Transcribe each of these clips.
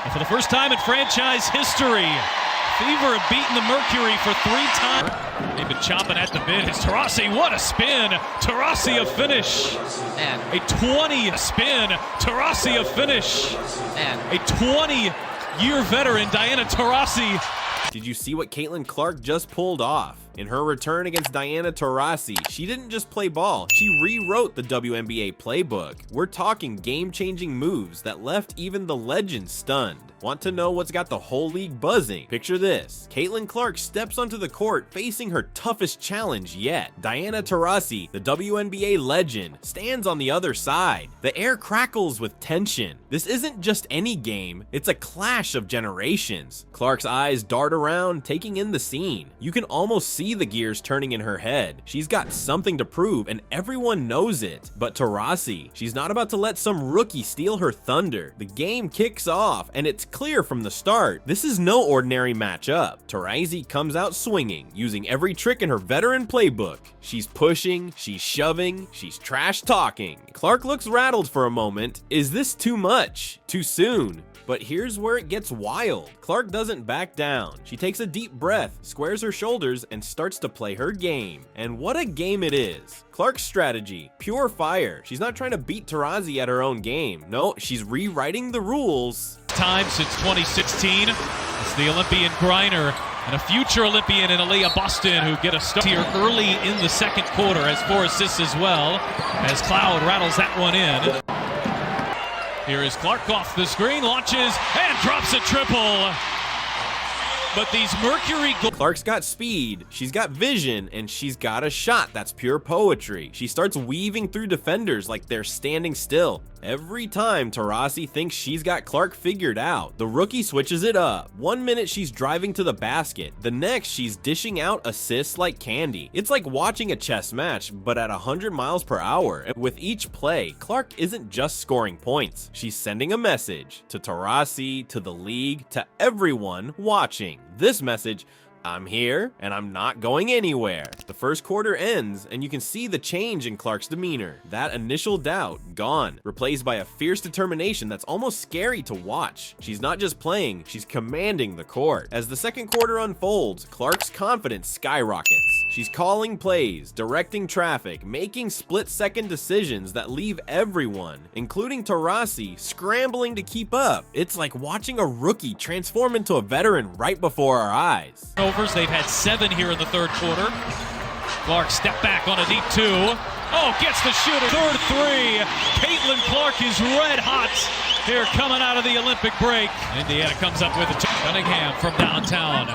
And for the first time in franchise history, Fever have beaten the Mercury for 3 times. They've been chomping at the bit. It's Taurasi, what a spin! Taurasi a finish. Man. A 20 spin. Taurasi a finish. Man. A 20-year veteran, Diana Taurasi. Did you see what Caitlin Clark just pulled off? In her return against Diana Taurasi, she didn't just play ball, she rewrote the WNBA playbook. We're talking game-changing moves that left even the legends stunned. Want to know what's got the whole league buzzing? Picture this. Caitlin Clark steps onto the court facing her toughest challenge yet. Diana Taurasi, the WNBA legend, stands on the other side. The air crackles with tension. This isn't just any game, it's a clash of generations. Clark's eyes dart around, taking in the scene. You can almost see the gears turning in her head. She's got something to prove and everyone knows it. But Taurasi, she's not about to let some rookie steal her thunder. The game kicks off and it's clear from the start. This is no ordinary matchup. Taurasi comes out swinging, using every trick in her veteran playbook. She's pushing, she's shoving, she's trash talking. Clark looks rattled for a moment. Is this too much? Too soon? But here's where it gets wild. Clark doesn't back down. She takes a deep breath, squares her shoulders, and starts to play her game. And what a game it is. Clark's strategy, pure fire. She's not trying to beat Taurasi at her own game. No, she's rewriting the rules. Time since 2016. It's the Olympian Griner and a future Olympian in Aaliyah Boston who get a start here early in the second quarter, has 4 assists as well, as Cloud rattles that one in. Here is Clark off the screen, launches, and drops a triple. But these Mercury... Clark's got speed, she's got vision, and she's got a shot that's pure poetry. She starts weaving through defenders like they're standing still. Every time Taurasi thinks she's got Clark figured out, the rookie switches it up. 1 minute she's driving to the basket, the next she's dishing out assists like candy. It's like watching a chess match, but at 100 miles per hour. And with each play, Clark isn't just scoring points, she's sending a message to Taurasi, to the league, to everyone watching. This message: I'm here and I'm not going anywhere. The first quarter ends and you can see the change in Clark's demeanor. That initial doubt, gone, replaced by a fierce determination that's almost scary to watch. She's not just playing, she's commanding the court. As the second quarter unfolds, Clark's confidence skyrockets. She's calling plays, directing traffic, making split-second decisions that leave everyone, including Taurasi, scrambling to keep up. It's like watching a rookie transform into a veteran right before our eyes. They've had 7 here in the third quarter. Clark step back on a deep 2. Oh, gets the shooter. Third 3. Caitlin Clark is red hot here coming out of the Olympic break. Indiana comes up with it. Cunningham from downtown.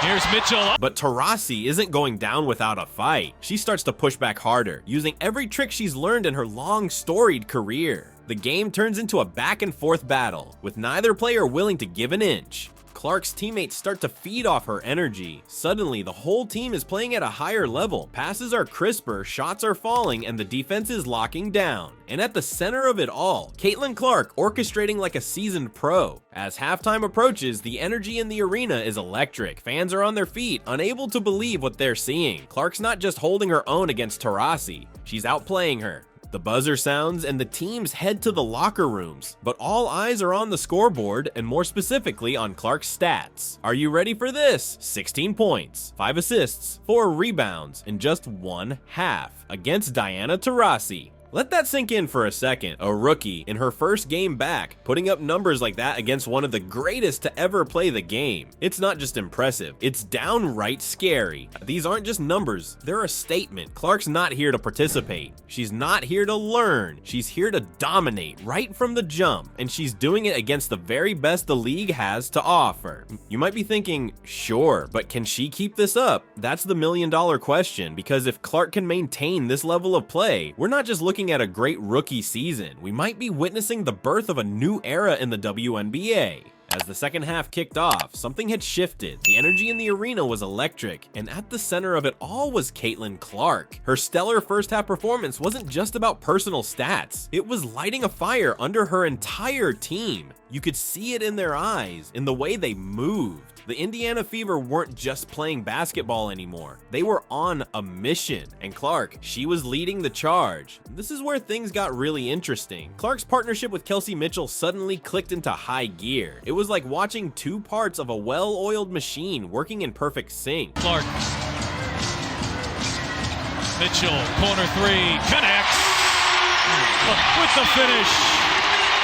Here's Mitchell. But Taurasi isn't going down without a fight. She starts to push back harder, using every trick she's learned in her long, storied career. The game turns into a back-and-forth battle, with neither player willing to give an inch. Clark's teammates start to feed off her energy. Suddenly, the whole team is playing at a higher level. Passes are crisper, shots are falling, and the defense is locking down. And at the center of it all, Caitlin Clark orchestrating like a seasoned pro. As halftime approaches, the energy in the arena is electric. Fans are on their feet, unable to believe what they're seeing. Clark's not just holding her own against Taurasi, she's outplaying her. The buzzer sounds and the teams head to the locker rooms, but all eyes are on the scoreboard and more specifically on Clark's stats. Are you ready for this? 16 points, 5 assists, 4 rebounds in just 1 half against Diana Taurasi. Let that sink in for a second. A rookie in her first game back, putting up numbers like that against one of the greatest to ever play the game. It's not just impressive, it's downright scary. These aren't just numbers, they're a statement. Clark's not here to participate. She's not here to learn. She's here to dominate right from the jump, and she's doing it against the very best the league has to offer. You might be thinking, sure, but can she keep this up? That's the million-dollar question, because if Clark can maintain this level of play, we're not just looking at a great rookie season. We might be witnessing the birth of a new era in the WNBA. As the second half kicked off, something had shifted. The energy in the arena was electric, and at the center of it all was Caitlin Clark. Her stellar first half performance wasn't just about personal stats. It was lighting a fire under her entire team. You could see it in their eyes, in the way they moved. The Indiana Fever weren't just playing basketball anymore. They were on a mission, and Clark, she was leading the charge. This is where things got really interesting. Clark's partnership with Kelsey Mitchell suddenly clicked into high gear. It was like watching two parts of a well-oiled machine working in perfect sync. Clark. Mitchell, corner three, connects with the finish.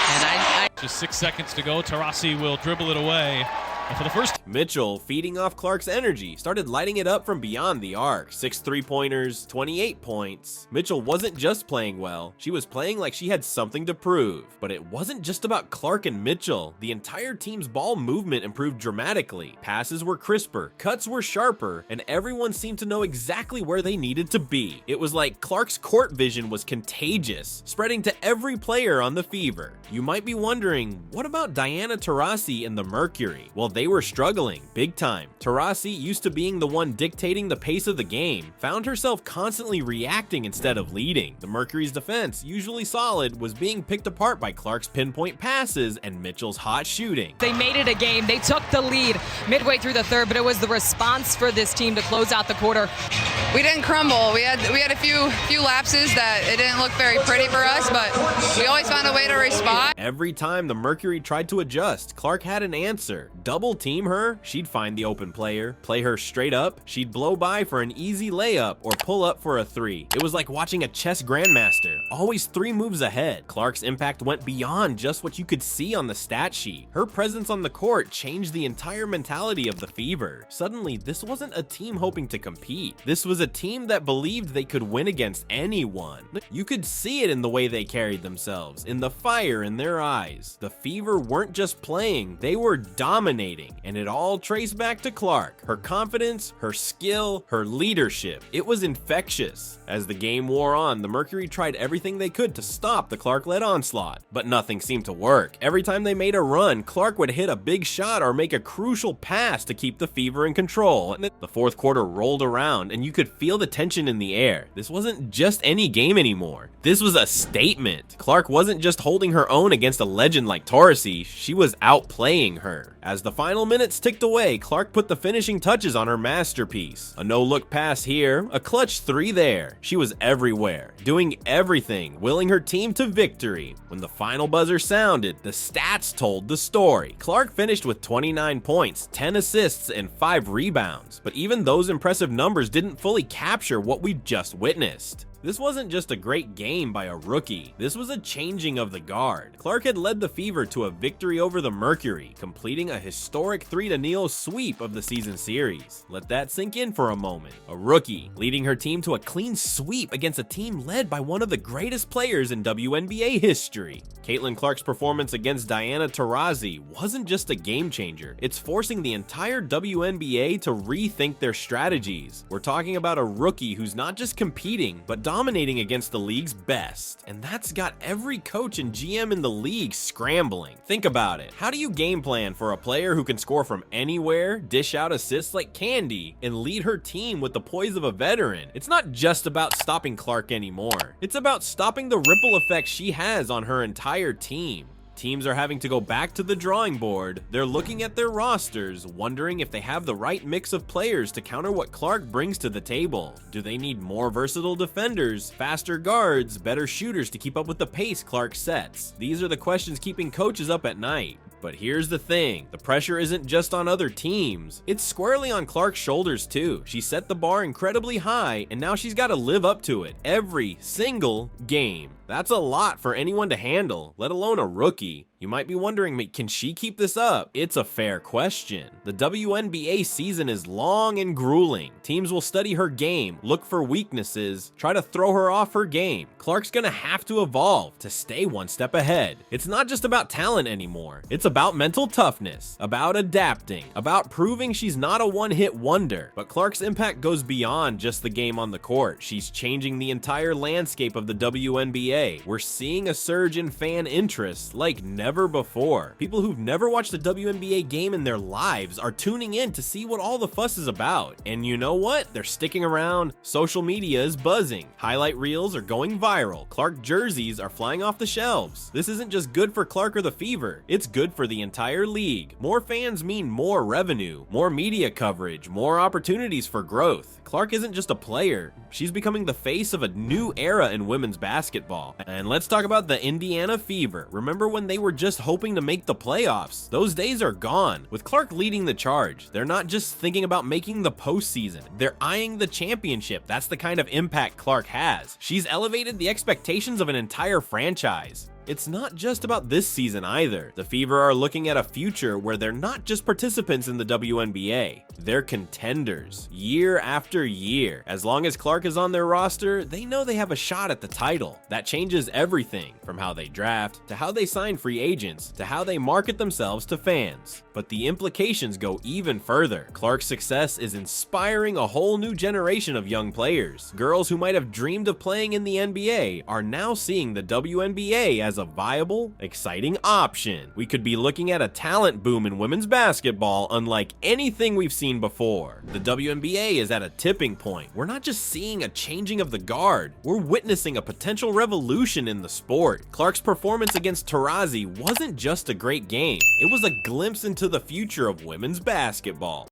And just 6 seconds to go. Taurasi will dribble it away. And for the first, Mitchell, feeding off Clark's energy, started lighting it up from beyond the arc. 6 3-pointers, 28 points. Mitchell wasn't just playing well, she was playing like she had something to prove. But it wasn't just about Clark and Mitchell. The entire team's ball movement improved dramatically. Passes were crisper, cuts were sharper, and everyone seemed to know exactly where they needed to be. It was like Clark's court vision was contagious, spreading to every player on the Fever. You might be wondering, what about Diana Taurasi and the Mercury? Well, they were struggling big time. Taurasi, used to being the one dictating the pace of the game, found herself constantly reacting instead of leading. The Mercury's defense, usually solid, was being picked apart by Clark's pinpoint passes and Mitchell's hot shooting. They made it a game. They took the lead midway through the third, but it was the response for this team to close out the quarter. We didn't crumble. We had a few lapses that it didn't look very pretty for us, but we always found a way to respond. Every time the Mercury tried to adjust, Clark had an answer. Double team her, she'd find the open player, play her straight up, she'd blow by for an easy layup or pull up for a 3. It was like watching a chess grandmaster, always 3 moves ahead. Clark's impact went beyond just what you could see on the stat sheet. Her presence on the court changed the entire mentality of the Fever. Suddenly, this wasn't a team hoping to compete. This was a team that believed they could win against anyone. You could see it in the way they carried themselves, in the fire in their eyes. The Fever weren't just playing, they were dominating. And it all traced back to Clark. Her confidence, her skill, her leadership. It was infectious. As the game wore on, the Mercury tried everything they could to stop the Clark-led onslaught, but nothing seemed to work. Every time they made a run, Clark would hit a big shot or make a crucial pass to keep the Fever in control. And the fourth quarter rolled around, and you could feel the tension in the air. This wasn't just any game anymore. This was a statement. Clark wasn't just holding her own against a legend like Taurasi, she was outplaying her. As the final minutes ticked away, Clark put the finishing touches on her masterpiece. A no-look pass here, a clutch 3 there. She was everywhere, doing everything, willing her team to victory. When the final buzzer sounded, the stats told the story. Clark finished with 29 points, 10 assists, and 5 rebounds. But even those impressive numbers didn't fully capture what we just witnessed. This wasn't just a great game by a rookie, this was a changing of the guard. Clark had led the Fever to a victory over the Mercury, completing a historic 3-0 sweep of the season series. Let that sink in for a moment. A rookie leading her team to a clean sweep against a team led by one of the greatest players in WNBA history. Caitlin Clark's performance against Diana Taurasi wasn't just a game changer, it's forcing the entire WNBA to rethink their strategies. We're talking about a rookie who's not just competing, but dominating against the league's best. And that's got every coach and GM in the league scrambling. Think about it. How do you game plan for a player who can score from anywhere, dish out assists like candy, and lead her team with the poise of a veteran? It's not just about stopping Clark anymore. It's about stopping the ripple effect she has on her entire team. Teams are having to go back to the drawing board. They're looking at their rosters, wondering if they have the right mix of players to counter what Clark brings to the table. Do they need more versatile defenders, faster guards, better shooters to keep up with the pace Clark sets? These are the questions keeping coaches up at night. But here's the thing, the pressure isn't just on other teams, it's squarely on Clark's shoulders too. She set the bar incredibly high, and now she's got to live up to it every single game. That's a lot for anyone to handle, let alone a rookie. You might be wondering, can she keep this up? It's a fair question. The WNBA season is long and grueling. Teams will study her game, look for weaknesses, try to throw her off her game. Clark's gonna have to evolve to stay one step ahead. It's not just about talent anymore. It's about mental toughness, about adapting, about proving she's not a one-hit wonder. But Clark's impact goes beyond just the game on the court. She's changing the entire landscape of the WNBA. WNBA, we're seeing a surge in fan interest like never before. People who've never watched a WNBA game in their lives are tuning in to see what all the fuss is about. And you know what? They're sticking around. Social media is buzzing. Highlight reels are going viral. Clark jerseys are flying off the shelves. This isn't just good for Clark or the Fever. It's good for the entire league. More fans mean more revenue, more media coverage, more opportunities for growth. Clark isn't just a player. She's becoming the face of a new era in women's basketball. And let's talk about the Indiana Fever. Remember when they were just hoping to make the playoffs? Those days are gone. With Clark leading the charge, they're not just thinking about making the postseason. They're eyeing the championship. That's the kind of impact Clark has. She's elevated the expectations of an entire franchise. It's not just about this season either. The Fever are looking at a future where they're not just participants in the WNBA, they're contenders year after year. As long as Clark is on their roster, they know they have a shot at the title. That changes everything, from how they draft, to how they sign free agents, to how they market themselves to fans. But the implications go even further. Clark's success is inspiring a whole new generation of young players. Girls who might have dreamed of playing in the NBA are now seeing the WNBA as a viable, exciting option. We could be looking at a talent boom in women's basketball unlike anything we've seen before. The WNBA is at a tipping point. We're not just seeing a changing of the guard, we're witnessing a potential revolution in the sport. Clark's performance against Taurasi wasn't just a great game, it was a glimpse into the future of women's basketball.